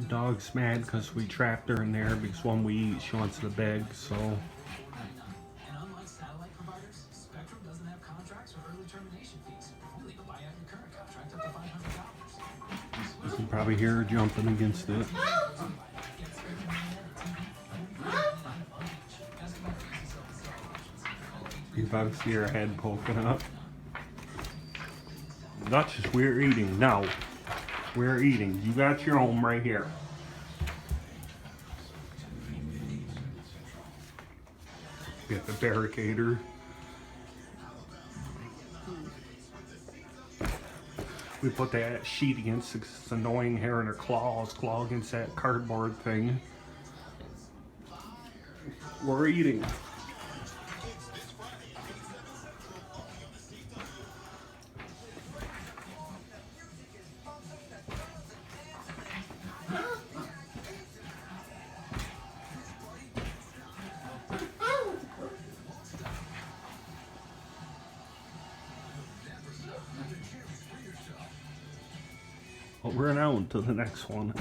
Dog's mad because we trapped her in there because when we eat, she wants to beg, so. And unlike satellite providers, Spectrum doesn't have contracts or early termination fees. You'll even buy out your current contract up to $500. You can probably hear her jumping against it. You probably see her head poking up. Duchess, we're eating. No. We're eating. You got your home right here. Get the barricader. We put that sheet against it 'cause it's annoying hearing her claws claw against that cardboard thing. We're eating. Well, we're on to the next one.